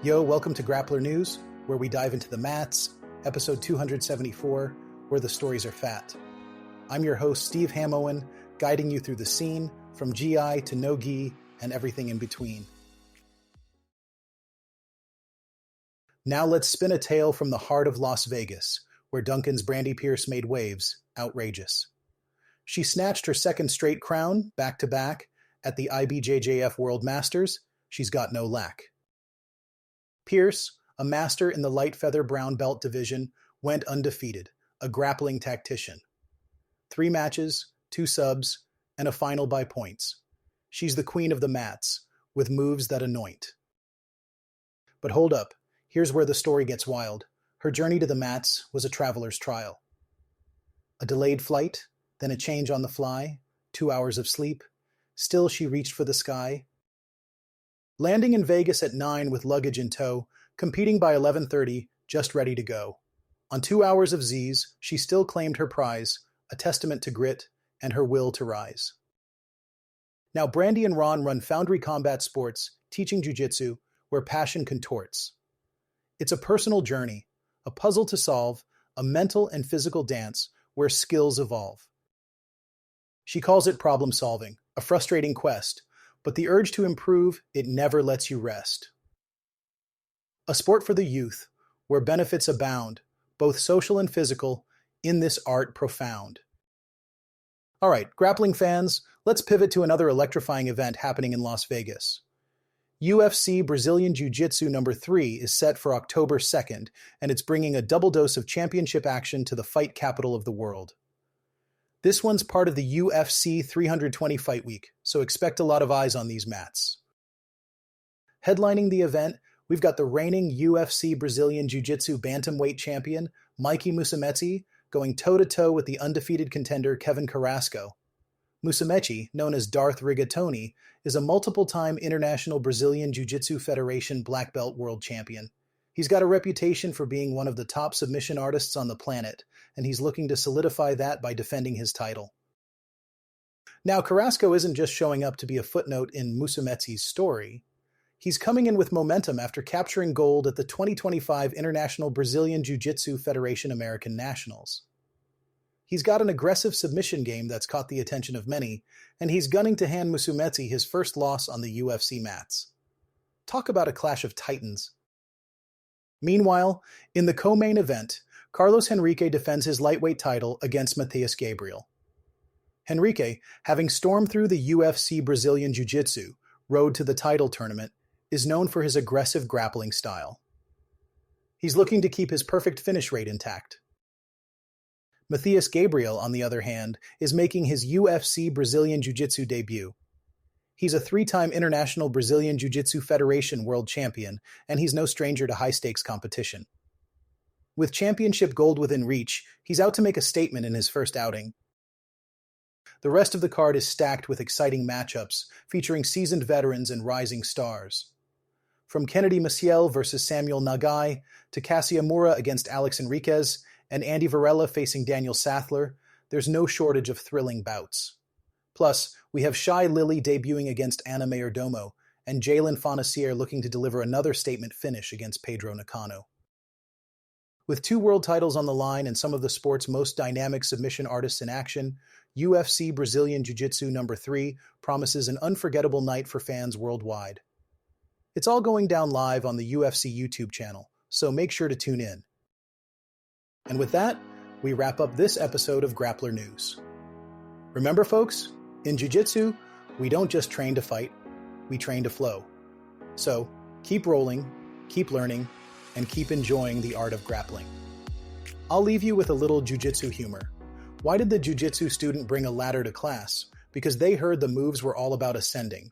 Yo, welcome to Grappler News, where we dive into the mats, episode 274, where the stories are fat. I'm your host, Steve Hamoen, guiding you through the scene, from GI to no-gi and everything in between. Now let's spin a tale from the heart of Las Vegas, where Duncan's Brandi Pearce made waves, outrageous. She snatched her second straight crown, back-to-back, at the IBJJF World Masters. She's got no lack. Pearce, a master in the light feather brown belt division, went undefeated, a grappling tactician. 3 matches, 2 subs, and a final by points. She's the queen of the mats, with moves that anoint. But hold up, here's where the story gets wild. Her journey to the mats was a traveler's trial. A delayed flight, then a change on the fly, 2 hours of sleep. Still she reached for the sky. Landing in Vegas at 9 with luggage in tow, competing by 11:30, just ready to go. On 2 hours of Z's, she still claimed her prize, a testament to grit and her will to rise. Now Brandi and Ron run Foundry Combat Sports, teaching jiu-jitsu, where passion contorts. It's a personal journey, a puzzle to solve, a mental and physical dance where skills evolve. She calls it problem solving, a frustrating quest, but the urge to improve, it never lets you rest. A sport for the youth, where benefits abound, both social and physical, in this art profound. All right, grappling fans, let's pivot to another electrifying event happening in Las Vegas. UFC Brazilian Jiu-Jitsu number 3 is set for October 2nd, and it's bringing a double dose of championship action to the fight capital of the world. This one's part of the UFC 320 fight week, so expect a lot of eyes on these mats. Headlining the event, we've got the reigning UFC Brazilian Jiu-Jitsu bantamweight champion, Mikey Musumeci, going toe-to-toe with the undefeated contender Kevin Carrasco. Musumeci, known as Darth Rigatoni, is a multiple-time International Brazilian Jiu-Jitsu Federation black belt world champion. He's got a reputation for being one of the top submission artists on the planet, and he's looking to solidify that by defending his title. Now, Carrasco isn't just showing up to be a footnote in Musumeci's story. He's coming in with momentum after capturing gold at the 2025 International Brazilian Jiu-Jitsu Federation American Nationals. He's got an aggressive submission game that's caught the attention of many, and he's gunning to hand Musumeci his first loss on the UFC mats. Talk about a clash of titans. Meanwhile, in the co-main event, Carlos Henrique defends his lightweight title against Matheus Gabriel. Henrique, having stormed through the UFC Brazilian Jiu-Jitsu road to the title tournament, is known for his aggressive grappling style. He's looking to keep his perfect finish rate intact. Matheus Gabriel, on the other hand, is making his UFC Brazilian Jiu-Jitsu debut. He's a 3-time International Brazilian Jiu-Jitsu Federation world champion, and he's no stranger to high-stakes competition. With championship gold within reach, he's out to make a statement in his first outing. The rest of the card is stacked with exciting matchups, featuring seasoned veterans and rising stars. From Kennedy Maciel versus Samuel Nagai, to Cassia Moura against Alex Enriquez, and Andy Varela facing Daniel Sathler, there's no shortage of thrilling bouts. Plus, we have Shai Lily debuting against Anna Mayordomo, and Jalen Fonacier looking to deliver another statement finish against Pedro Nakano. With 2 world titles on the line and some of the sport's most dynamic submission artists in action, UFC Brazilian Jiu-Jitsu number 3 promises an unforgettable night for fans worldwide. It's all going down live on the UFC YouTube channel, so make sure to tune in. And with that, we wrap up this episode of Grappler News. Remember, folks, in Jiu-Jitsu, we don't just train to fight, we train to flow. So, keep rolling, keep learning, and keep enjoying the art of grappling. I'll leave you with a little Jiu-Jitsu humor. Why did the Jiu-Jitsu student bring a ladder to class? Because they heard the moves were all about ascending.